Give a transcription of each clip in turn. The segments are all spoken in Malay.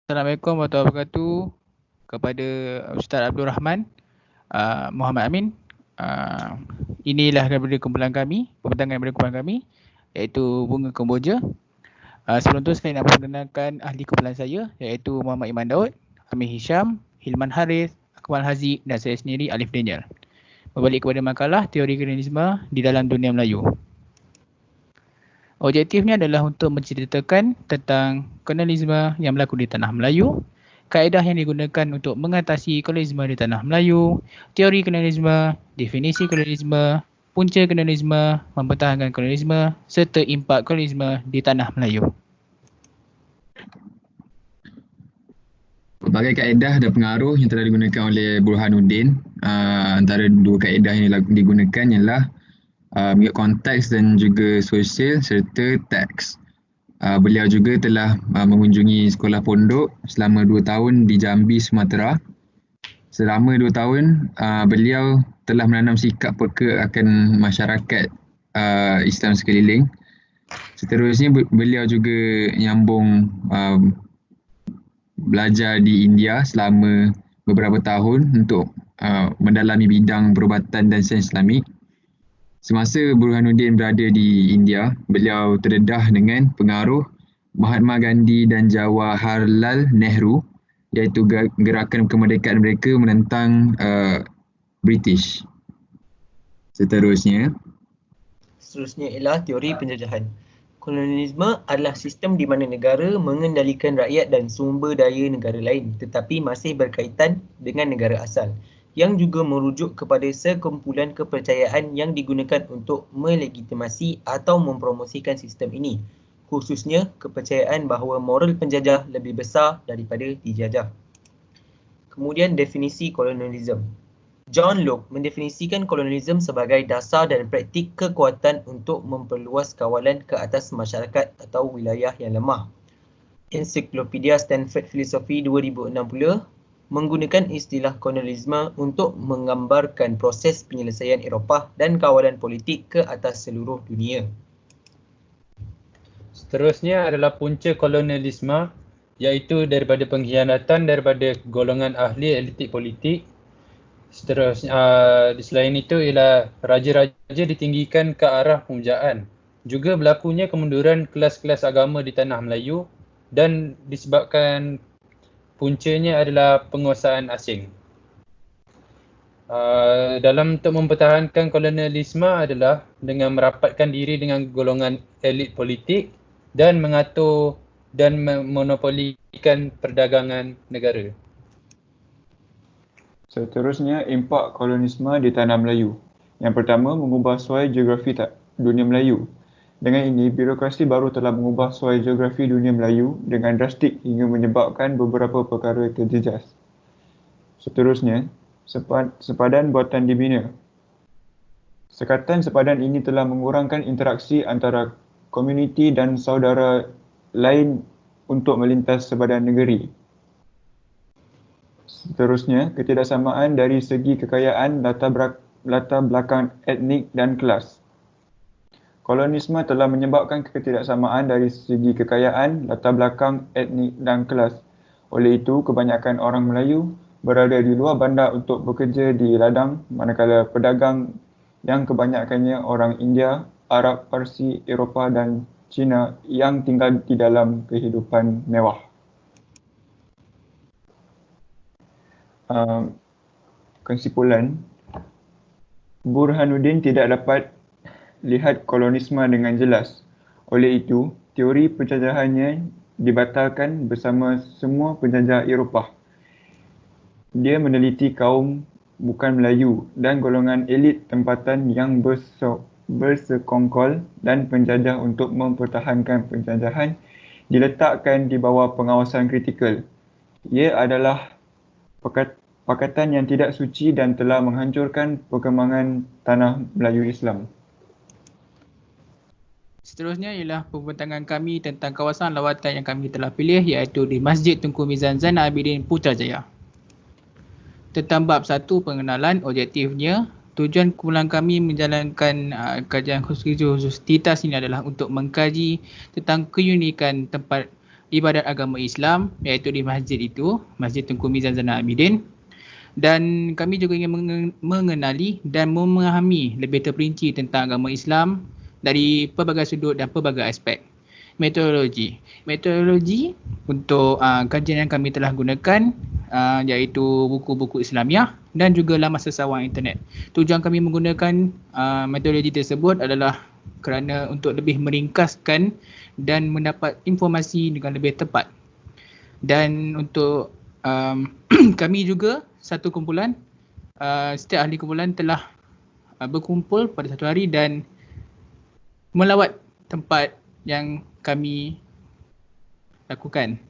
Assalamualaikum warahmatullahi wabarakatuh kepada Ustaz Abdul Rahman Muhammad Amin. Inilah daripada kumpulan kami, pembentangan daripada kumpulan kami, iaitu Bunga Kemboja. Sebelum tu saya nak perkenalkan ahli kumpulan saya, iaitu Muhammad Iman Daud, Amir Hisham, Hilman Haris, Akmal Haziq dan saya sendiri Alif Daniel. Berbalik kepada makalah teori kolonialisme di dalam dunia Melayu. Objektifnya adalah untuk menceritakan tentang kolonialisme yang berlaku di tanah Melayu, kaedah yang digunakan untuk mengatasi kolonialisme di tanah Melayu, teori kolonialisme, definisi kolonialisme, punca kolonialisme, mempertahankan kolonialisme serta impak kolonialisme di tanah Melayu. Berbagai kaedah dan pengaruh yang telah digunakan oleh Burhanuddin. Antara dua kaedah yang digunakan ialah mengikut konteks dan juga sosial serta teks. Beliau juga telah mengunjungi sekolah pondok selama 2 tahun di Jambi, Sumatera. Selama 2 tahun, beliau telah menanam sikap peka akan masyarakat Islam sekeliling. Seterusnya, beliau juga nyambung belajar di India selama beberapa tahun untuk mendalami bidang perubatan dan sains Islamik. Semasa Burhanuddin berada di India, beliau terdedah dengan pengaruh Mahatma Gandhi dan Jawaharlal Nehru, iaitu gerakan kemerdekaan mereka menentang British. Seterusnya ialah teori penjajahan. Kolonialisme adalah sistem di mana negara mengendalikan rakyat dan sumber daya negara lain tetapi masih berkaitan dengan negara asal, yang juga merujuk kepada sekumpulan kepercayaan yang digunakan untuk melegitimasi atau mempromosikan sistem ini, khususnya kepercayaan bahawa moral penjajah lebih besar daripada dijajah. Kemudian definisi kolonialisme. John Locke mendefinisikan kolonialisme sebagai dasar dan praktik kekuatan untuk memperluas kawalan ke atas masyarakat atau wilayah yang lemah. Ensiklopedia Stanford Philosophy 2006 pula menggunakan istilah kolonialisme untuk menggambarkan proses penyelesaian Eropah dan kawalan politik ke atas seluruh dunia. Seterusnya adalah punca kolonialisme, iaitu daripada pengkhianatan daripada golongan ahli elitik politik. Seterusnya, selain itu ialah raja-raja ditinggikan ke arah pemujaan. Juga berlakunya kemunduran kelas-kelas agama di tanah Melayu dan disebabkan puncanya adalah penguasaan asing. Dalam untuk mempertahankan kolonialisme adalah dengan merapatkan diri dengan golongan elit politik dan mengatur dan memonopolikan perdagangan negara. Seterusnya, impak kolonialisme di tanah Melayu. Yang pertama, mengubah suai geografi dunia Melayu. Dengan ini, birokrasi baru telah mengubah suai geografi dunia Melayu dengan drastik hingga menyebabkan beberapa perkara terjejas. Seterusnya, sepadan buatan dibina. Sekatan sepadan ini telah mengurangkan interaksi antara komuniti dan saudara lain untuk melintas sepadan negeri. Seterusnya, ketidaksamaan dari segi kekayaan, latar belakang etnik dan kelas. Kolonialisme telah menyebabkan ketidaksamaan dari segi kekayaan, latar belakang, etnik dan kelas. Oleh itu, kebanyakan orang Melayu berada di luar bandar untuk bekerja di ladang, manakala pedagang yang kebanyakannya orang India, Arab, Parsi, Eropah dan Cina yang tinggal di dalam kehidupan mewah. Kesimpulan, Burhanuddin tidak dapat lihat kolonialisme dengan jelas. Oleh itu, teori penjajahannya dibatalkan bersama semua penjajah Eropah. Dia meneliti kaum bukan Melayu dan golongan elit tempatan yang bersekongkol dan penjajah untuk mempertahankan penjajahan diletakkan di bawah pengawasan kritikal. Ia adalah pakatan yang tidak suci dan telah menghancurkan perkembangan tanah Melayu Islam. Seterusnya ialah pembentangan kami tentang kawasan lawatan yang kami telah pilih, iaitu di Masjid Tunku Mizan Zainal Abidin, Putrajaya. Tentang bab 1, pengenalan, objektifnya, tujuan kumpulan kami menjalankan kajian khusus TITAS ini adalah untuk mengkaji tentang keunikan tempat ibadat agama Islam, iaitu di masjid itu, Masjid Tunku Mizan Zainal Abidin. Dan kami juga ingin mengenali dan memahami lebih terperinci tentang agama Islam dari pelbagai sudut dan pelbagai aspek. Metodologi untuk kajian yang kami telah gunakan iaitu buku-buku Islamiah dan juga laman sesawang internet. Tujuan kami menggunakan metodologi tersebut adalah kerana untuk lebih meringkaskan dan mendapat informasi dengan lebih tepat. Dan untuk kami juga satu kumpulan, setiap ahli kumpulan telah berkumpul pada satu hari dan melawat tempat yang kami lakukan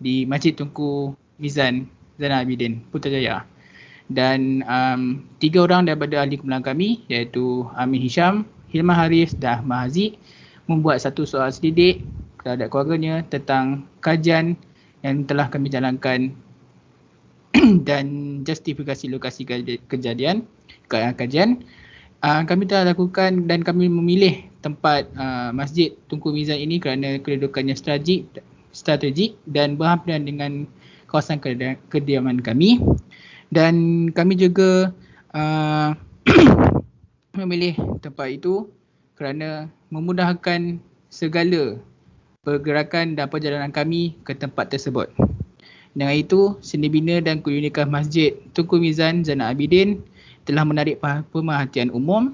di Masjid Tunku Mizan Zainal Abidin, Putrajaya. Dan 3 orang daripada ahli kumpulan kami iaitu Amin Hisham, Hilman Haris dan Ahmad Haziq membuat satu soal selidik terhadap keluarganya tentang kajian yang telah kami jalankan dan justifikasi lokasi kejadian, kajian. Kami telah lakukan dan kami memilih tempat Masjid Tunku Mizan ini kerana kedudukannya strategik dan berhampiran dengan kawasan kediaman kami. Dan kami juga memilih tempat itu kerana memudahkan segala pergerakan dan perjalanan kami ke tempat tersebut. Dengan itu, seni bina dan keunikan Masjid Tunku Mizan Zainal Abidin telah menarik pemerhatian umum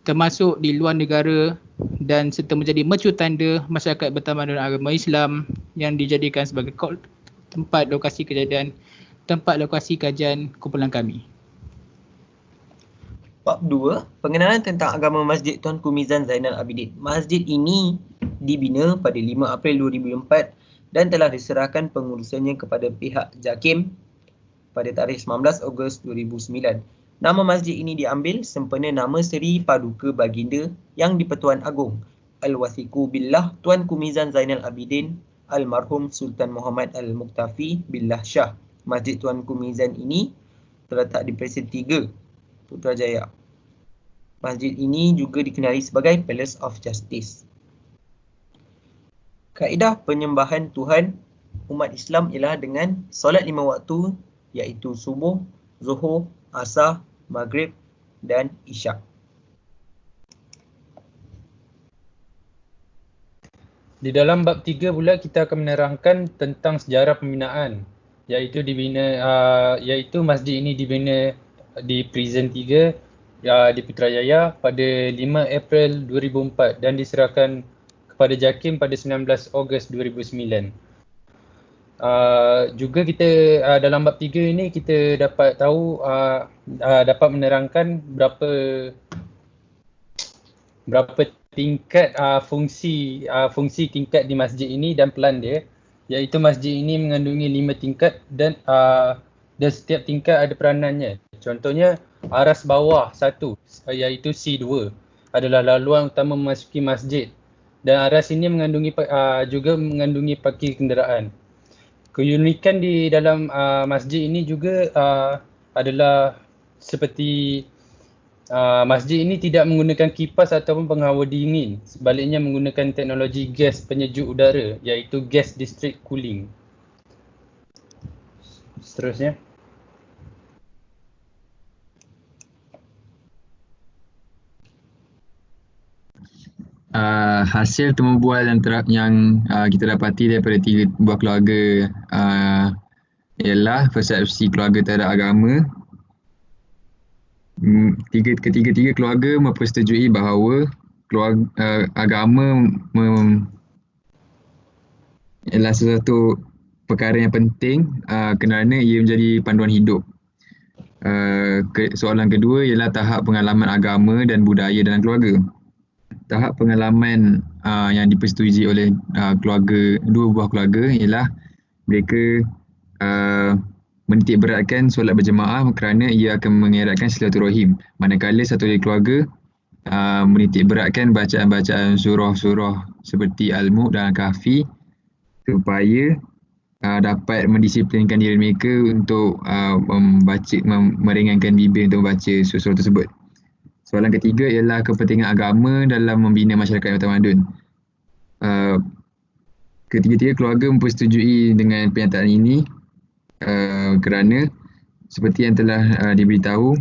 termasuk di luar negara dan serta menjadi mercu tanda masyarakat bertamadun agama Islam yang dijadikan sebagai tempat lokasi kejadian, tempat lokasi kajian kumpulan kami. Bab 2, pengenalan tentang agama Masjid Tunku Mizan Zainal Abidin. Masjid ini dibina pada 5 April 2004 dan telah diserahkan pengurusannya kepada pihak JAKIM pada tarikh 19 Ogos 2009. Nama masjid ini diambil sempena nama Seri Paduka Baginda Yang di-Pertuan Agong Al-Wathiqu Billah Tuanku Mizan Zainal Abidin Almarhum Sultan Muhammad Al-Muqtafi Billah Shah. Masjid Tuanku Mizan ini terletak di Presin 3, Putrajaya. Masjid ini juga dikenali sebagai Palace of Justice. Kaedah penyembahan Tuhan umat Islam ialah dengan solat 5 waktu iaitu subuh, zuhur, asar, maghrib dan isyak. Di dalam bab 3 pula kita akan menerangkan tentang sejarah pembinaan, iaitu masjid ini dibina di Prison 3 di Putrajaya pada 5 April 2004 dan diserahkan kepada JAKIM pada 19 Ogos 2009. Juga kita dalam bab 3 ini kita dapat tahu dapat menerangkan berapa tingkat fungsi tingkat di masjid ini dan pelan dia, iaitu masjid ini mengandungi 5 tingkat dan setiap tingkat ada peranannya. Contohnya aras bawah 1 iaitu C2 adalah laluan utama memasuki masjid dan aras ini juga mengandungi parkir kenderaan. Keunikan di dalam masjid ini juga adalah seperti masjid ini tidak menggunakan kipas ataupun penghawa dingin, sebaliknya menggunakan teknologi gas penyejuk udara iaitu gas district cooling. Seterusnya. Hasil temubual yang kita dapati daripada 3 buah keluarga ialah persepsi keluarga terhadap agama. Ketiga-tiga keluarga mempersetujui bahawa agama ialah sesuatu perkara yang penting kerana ia menjadi panduan hidup. Soalan kedua ialah tahap pengalaman agama dan budaya dalam keluarga. Tahap pengalaman yang dipersetujui oleh dua buah keluarga ialah mereka menitik beratkan solat berjemaah kerana ia akan mengeratkan silaturahim. Manakala satu dari keluarga menitik beratkan bacaan-bacaan surah-surah seperti Al-Mulk dan Al-Kahfi supaya dapat mendisiplinkan diri mereka untuk meringankan bibir untuk membaca surah tersebut. Soalan ketiga ialah kepentingan agama dalam membina masyarakat yang bertamadun. Ketiga-tiga keluarga mempersetujui dengan pernyataan ini kerana seperti yang telah diberitahu,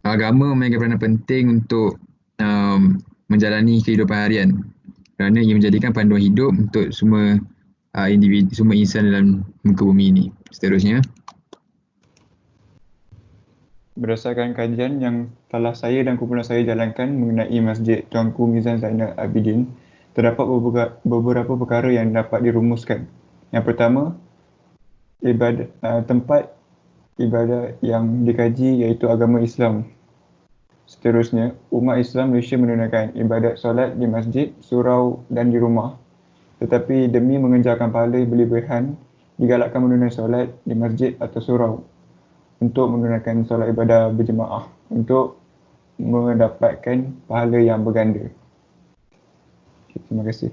agama memainkan peranan penting untuk menjalani kehidupan harian kerana ia menjadikan panduan hidup untuk semua individu, semua insan dalam muka bumi ini. Seterusnya, berdasarkan kajian yang telah saya dan kumpulan saya jalankan mengenai Masjid Tuanku Mizan Zainal Abidin, terdapat beberapa perkara yang dapat dirumuskan. Yang pertama, tempat ibadah yang dikaji iaitu agama Islam. Seterusnya, umat Islam Malaysia menunaikan ibadat solat di masjid, surau dan di rumah. Tetapi demi mengejarkan pahala berlebihan, digalakkan menunaikan solat di masjid atau surau untuk menunaikan solat ibadah berjemaah untuk mendapatkan pahala yang berganda. Terima kasih.